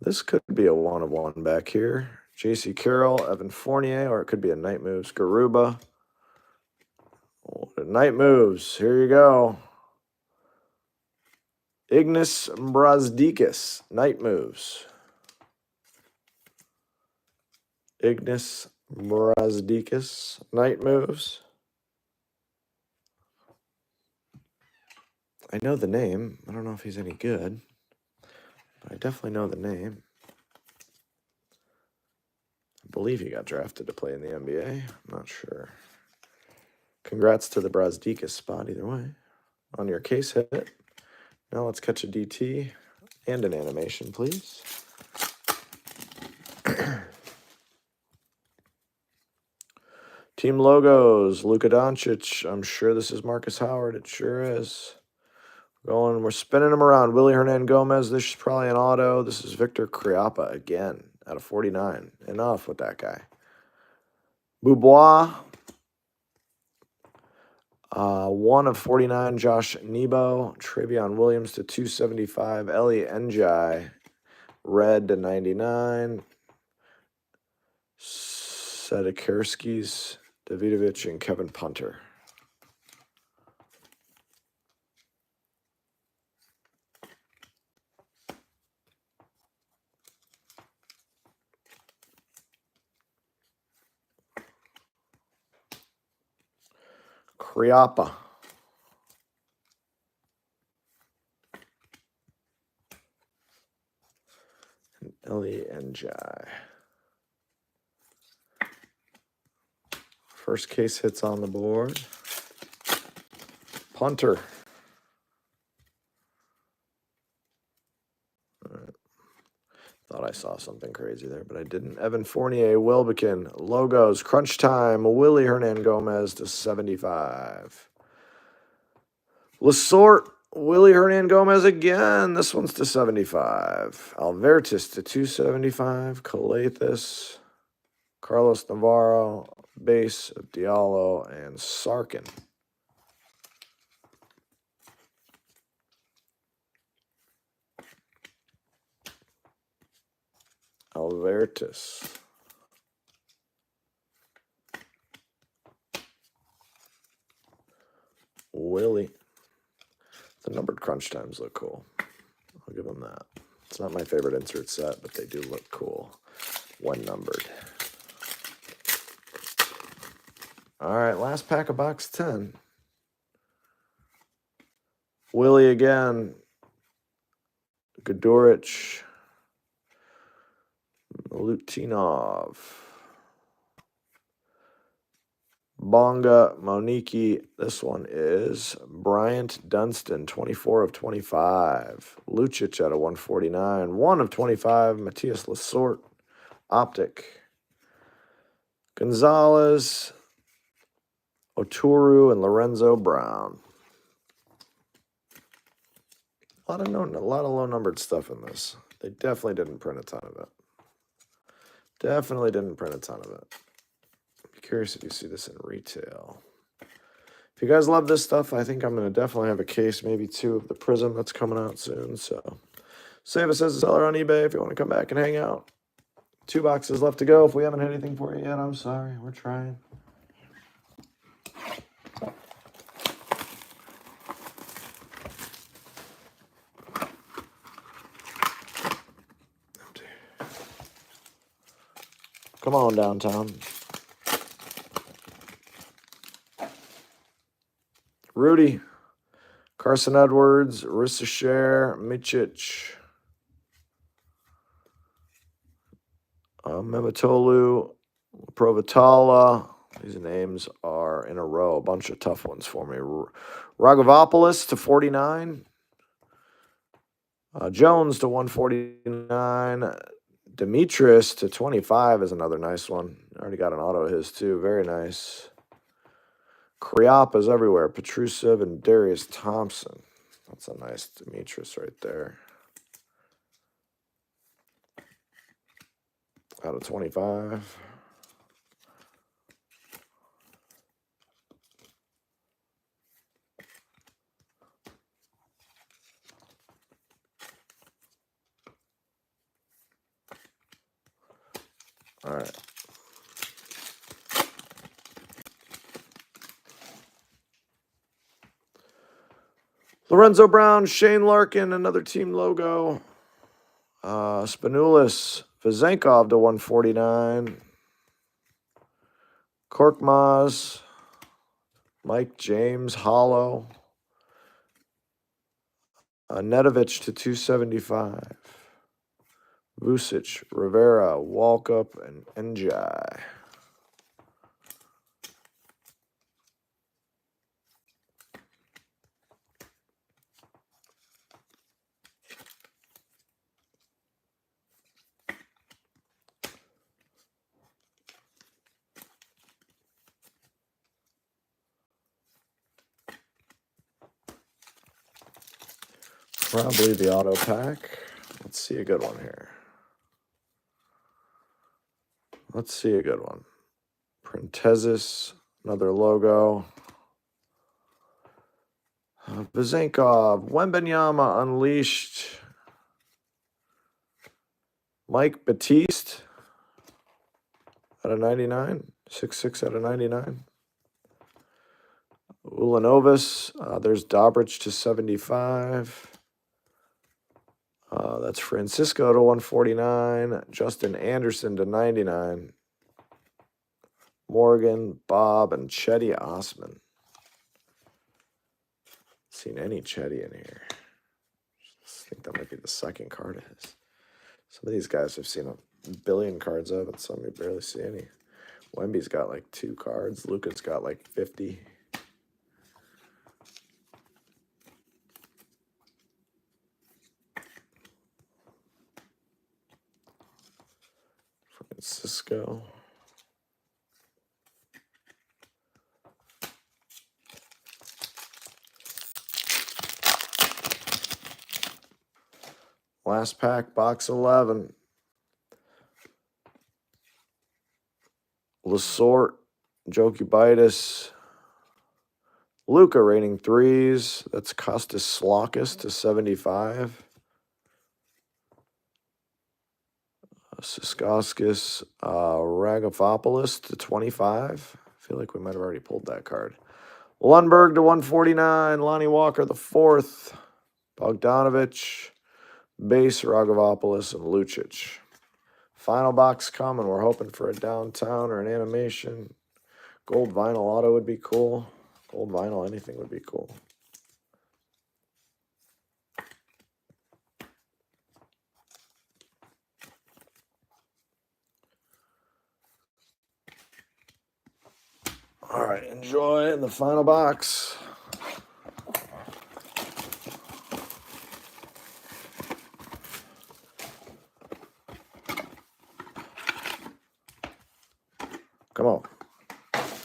This could be a 1-of-1 back here. J.C. Carroll, Evan Fournier, or it could be a Night Moves, Garuba. Night Moves, here you go. Ignas Brazdeikis, Night Moves. Ignas Brazdeikis, Night Moves. I know the name. I don't know if he's any good, but I definitely know the name. I believe he got drafted to play in the NBA. I'm not sure. Congrats to the Brazdeikis spot either way. On your case hit. Now let's catch a DT and an animation, please. Team logos, Luka Doncic. I'm sure this is Marcus Howard. It sure is. We're spinning them around. Willie Hernangomez. This is probably an auto. This is Victor Kriapa again out of 49. Enough with that guy. Boubois. 1 of 49, Josh Nebo. Travion Williams to 275. Ellie Njai, red to 99. Sedikerskis, Davidovich, and Kevin Punter. Kriapa. And Ellie Njai. First case hits on the board. Punter. All right. Thought I saw something crazy there, but I didn't. Evan Fournier, Wilbekin, logos, crunch time, Willie Hernangomez to 75. Lasort, Willie Hernangomez again. This one's to 75. Albertis to 275. Calathis, Carlos Navarro, base of Diallo, and Sarkin. Albertis. Willie. The numbered crunch times look cool. I'll give them that. It's not my favorite insert set, but they do look cool when numbered. All right, last pack of box 10. Willie again. Godorik. Milutinov. Bonga, Moniki. This one is Bryant Dunston, 24 of 25. Lucic out of 149. 1 of 25. Matthias Lasort. Optic. Gonzalez, Oturu, and Lorenzo Brown. A lot of low-numbered stuff in this. They definitely didn't print a ton of it. Definitely didn't print a ton of it. Be curious if you see this in retail. If you guys love this stuff, I think I'm going to definitely have a case, maybe 2 of the Prism that's coming out soon. So save us as a seller on eBay if you want to come back and hang out. 2 boxes left to go. If we haven't hit anything for you yet, I'm sorry. We're trying. Come on, downtown. Rudy, Carson Edwards, Rissachar, Michich, Mematolu, Provitala. These names are in a row. A bunch of tough ones for me. Ragovopoulos to 49. Jones to 149. Demetrius to 25 is another nice one. Already got an auto of his too. Very nice. Kriop everywhere. Petrusev and Darius Thompson. That's a nice Demetrius right there. Out of 25. All right. Lorenzo Brown, Shane Larkin, another team logo. Spanulis, Vazenkov to 149. Korkmaz, Mike James, Hollow. Nedovic to 275. Vucic, Rivera, Walkup, and Njai. Probably the auto pack. Let's see a good one here. Let's see a good one. Printezis, another logo. Vazenkov, Wembenyama Unleashed. Mike Batiste out of 99. 6/6 out of 99. Ulanovas. There's Dobrich to 75. That's Francisco to 149. Justin Anderson to 99. Morgan, Bob, and Chetty Osman. Seen any Chetty in here? I think that might be the second card of his. Some of these guys I've seen a billion cards of, and some you barely see any. Wemby's got like 2 cards. Luka's got like 50. Francisco. Last pack, box 11. Lasort, Jokibitis, Luka raining 3s. That's Kostas Slaukas to 75. Siskauskas, Ragofopoulos to 25. I feel like we might have already pulled that card. Lundberg to 149. Lonnie Walker the 4th. Bogdanovich, Base, Ragovopoulos, and Lucic. Final box coming. We're hoping for a downtown or an animation. Gold vinyl auto would be cool. Gold vinyl, anything would be cool. All right, enjoy the final box. Come on.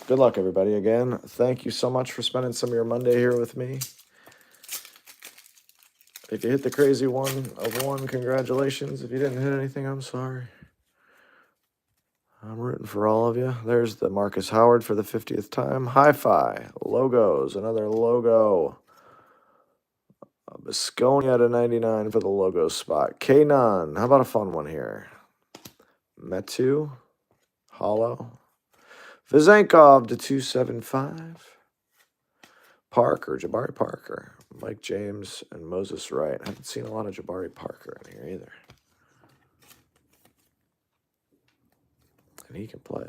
Good luck, everybody. Again, thank you so much for spending some of your Monday here with me. If you hit the crazy 1 of 1, congratulations. If you didn't hit anything, I'm sorry. I'm rooting for all of you. There's the Marcus Howard for the 50th time. Hi-Fi. Logos. Another logo. Bisconia to 99 for the logo spot. K-Non. How about a fun one here? Metu, Hollow. Vizenkov to 275. Parker, Jabari Parker. Mike James and Moses Wright. I haven't seen a lot of Jabari Parker in here either. And he can play.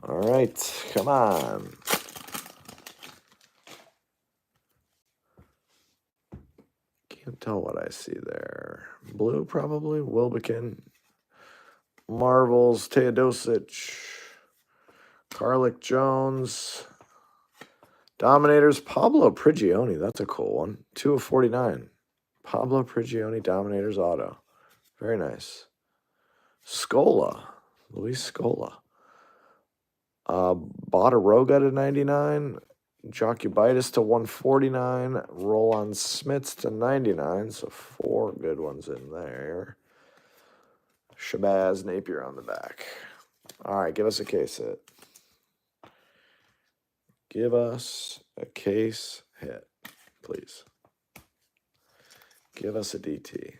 All right, come on. Can't tell what I see there. Blue, probably. Wilbekin. Marvels, Teodosic. Carlick Jones. Dominators, Pablo Prigioni. That's a cool one. 2 of 49. Pablo Prigioni, Dominators auto. Very nice. Scola. Luis Scola. Botaroga to 99. Jocubitis to 149. Roland Smits to 99. So 4 good ones in there. Shabazz Napier on the back. All right, give us a case hit. Give us a case hit, please. Give us a DT.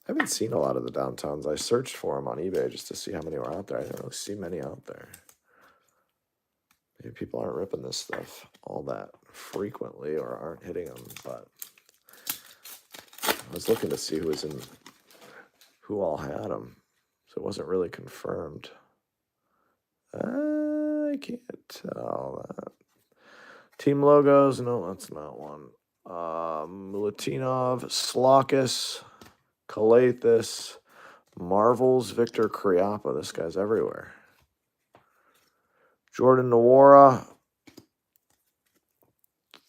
I haven't seen a lot of the downtowns. I searched for them on eBay just to see how many were out there. I didn't really see many out there. Maybe people aren't ripping this stuff all that frequently or aren't hitting them, but I was looking to see who all had them, so it wasn't really confirmed. I can't tell that. Team logos, no, that's not one. Milutinov, Slaukas, Kalathis, Marvels, Victor Kriapa. This guy's everywhere. Jordan Nwora,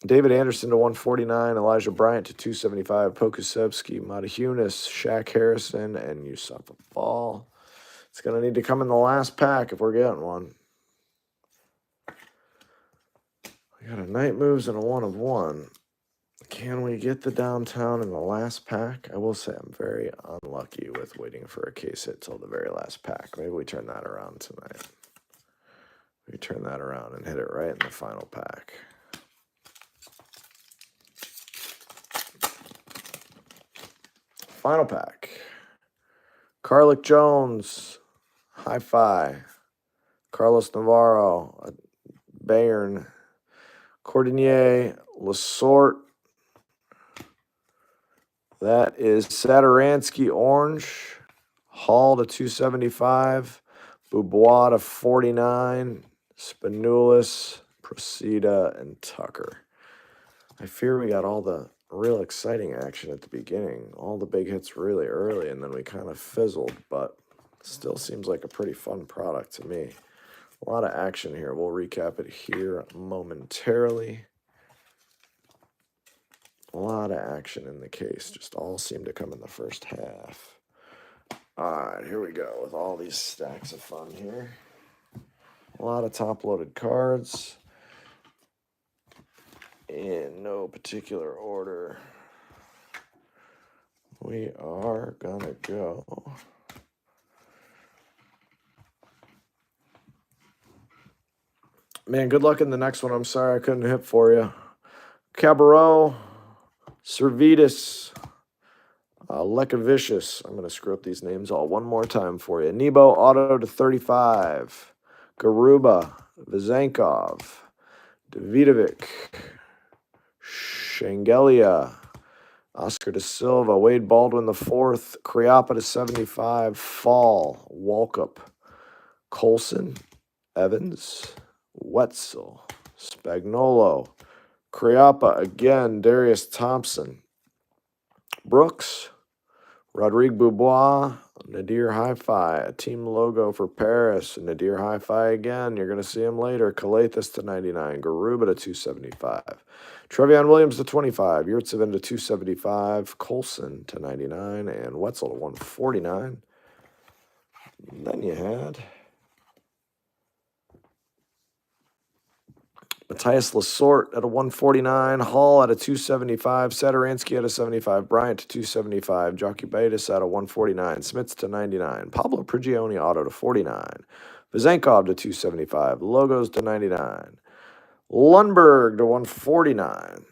David Anderson to 149, Elijah Bryant to 275, Pokusevsky, Matahunas, Shaq Harrison, and Yusufa Ball. It's going to need to come in the last pack if we're getting one. We got a night moves and a 1 of 1. Can we get the downtown in the last pack? I will say I'm very unlucky with waiting for a case hit till the very last pack. Maybe we turn that around tonight. We turn that around and hit it right in the final pack. Final pack. Carlick Jones, Hi-Fi. Carlos Navarro, Bayern. Cordinier, Lasorte. That is Saturansky Orange. Hall to 275. Bubois to 49. Spanulis, Procida, and Tucker. I fear we got all the real exciting action at the beginning. All the big hits really early, and then we kind of fizzled, but still seems like a pretty fun product to me. A lot of action here. We'll recap it here momentarily. A lot of action in the case. Just all seemed to come in the first half. All right, here we go with all these stacks of fun here. A lot of top-loaded cards. In no particular order. We are going to go. Man, good luck in the next one. I'm sorry I couldn't hit for you. Cabarro, Servetus, Lekavicius. I'm going to screw up these names all one more time for you. Nebo, auto to 35. Garuba, Vizenkov, Davidovic, Shangelia, Oscar da Silva, Wade Baldwin IV, Kriapa to 75, Fall, Walkup, Colson, Evans, Wetzel, Spagnolo, Kriapa again, Darius Thompson, Brooks, Rodrigue Bubois, Nadir Hi-Fi, a team logo for Paris, Nadir Hi-Fi again, you're going to see him later, Kalathis to 99, Garuba to 275, Trevion Williams to 25, Yurtsevin to 275, Colson to 99, and Wetzel to 149. And then you had Matthias Lasorte at a 149. Hall at a 275. Sadaransky at a 75. Bryant to 275. Jockey Baitis at a 149. Smits to 99. Pablo Prigioni auto to 49. Vazenkov to 275. Logos to 99. Lundberg to 149.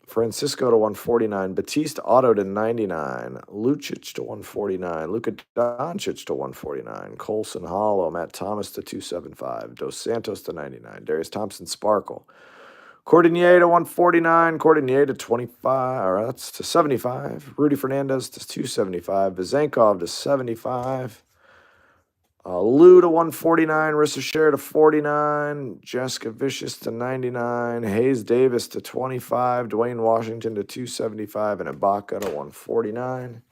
Francisco to 149. Batiste auto to 99. Lucic to 149. Luka Doncic to 149. Colson Hollow. Matt Thomas to 275. Dos Santos to 99. Darius Thompson Sparkle. Cordinier to 149. Cordinier to 25. Or that's to 75. Rudy Fernandez to 275. Vazenkov to 75. Lou to 149, Risser to 49, Jessica Vicious to 99, Hayes Davis to 25, Dwayne Washington to 275, and Ibaka to 149.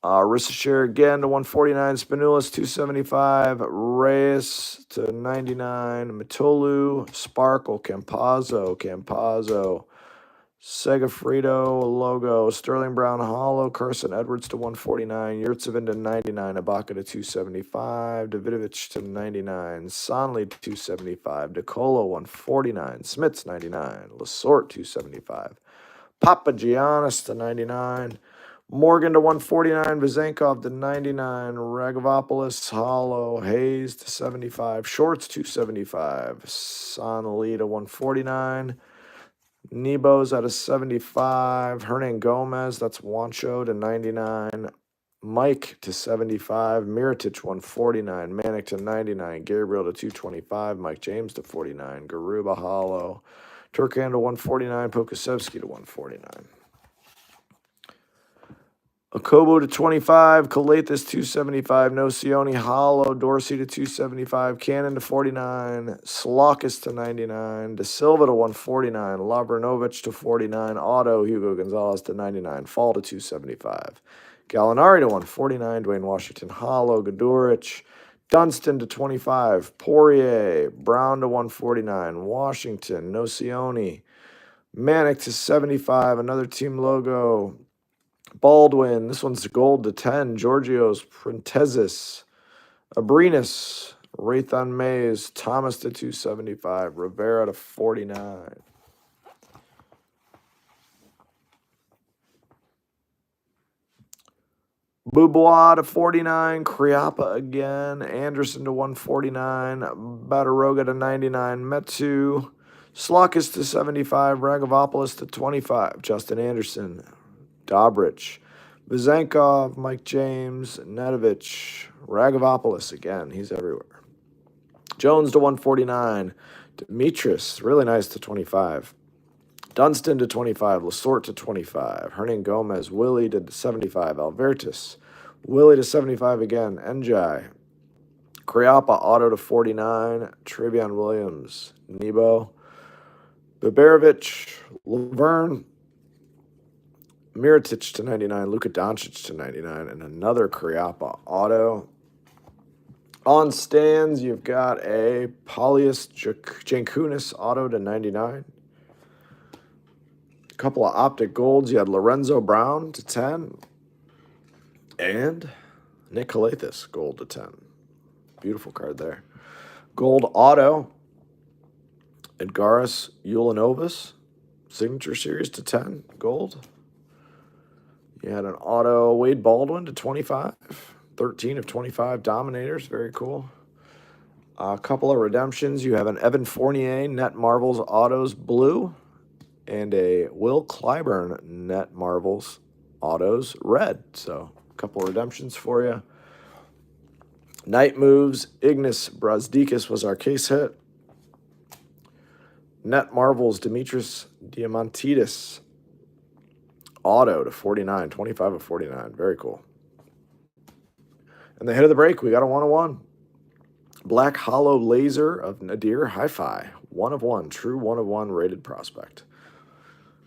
Risser again to 149, Spanulis 275, Reyes to 99, Matolu, Sparkle, Campazzo, Segafredo, Logo, Sterling Brown, Hollow, Carson Edwards to 149, Yurtsevin to 99, Ibaka to 275, Davidovich to 99, Sonley to 275, DeColo 149, Smits 99, Lasorte 275, Papagiannis to 99, Morgan to 149, Vazenkov to 99, Ragavopoulos, Hollow, Hayes to 75, Shorts 275, Sonley to 149, Nebo's at a 75. Hernan Gomez, that's Wancho to 99. Mike to 75. Mirotic 149. Manic to 99. Gabriel to 225. Mike James to 49. Garuba Hollow. Turkan to 149. Pokasevsky to 149. Okobo to 25, Kalathis 275, Nocioni, Hollow, Dorsey to 275, Cannon to 49, Slaukus to 99, De Silva to 149, Labranovich to 49, Auto, Hugo Gonzalez to 99, Fall to 275, Gallinari to 149, Dwayne Washington, Hollow, Godurich, Dunston to 25, Poirier, Brown to 149, Washington, Nocioni, Manic to 75, another team logo, Baldwin, this one's gold to 10. Georgios, Printezis, Abrinas, Raython Mays, Thomas to 275. Rivera to 49. Boubois to 49. Kriapa again. Anderson to 149. Bataroga to 99. Metsu. Slaukus to 75. Ragavopoulos to 25. Justin Anderson. Dobrich, Vazenkov, Mike James, Nedovich, Ragavopoulos again. He's everywhere. Jones to 149. Demetris, really nice to 25. Dunston to 25. Lasorte to 25. Hernan Gomez, Willie to 75. Albertus, Willie to 75 again. Njai. Kriapa, Auto to 49. Travion Williams, Nebo. Biberovich, Laverne, Mirotic to 99, Luka Doncic to 99, and another Kriapa auto. On stands, you've got a Paulius Jankunas auto to 99. A couple of optic golds. You had Lorenzo Brown to 10. And Nick Kalathis, gold to 10. Beautiful card there. Gold auto. Edgaris Ulanovas, signature series to 10, gold. You had an auto Wade Baldwin to 25, 13 of 25 Dominators, very cool. A couple of redemptions. You have an Evan Fournier Net Marvels Autos Blue and a Will Clyburn Net Marvels Autos Red. So a couple of redemptions for you. Night Moves, Ignis Brazdeikis was our case hit. Net Marvels, Demetris Diamantidis. Auto to 49, 25 of 49. Very cool. And the hit of the break, we got a 1-of-1. Black Hollow Laser of Nadir Hi-Fi. 1-of-1, true 1-of-1 rated prospect.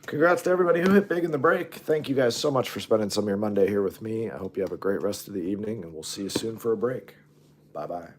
Congrats to everybody who hit big in the break. Thank you guys so much for spending some of your Monday here with me. I hope you have a great rest of the evening, and we'll see you soon for a break. Bye-bye.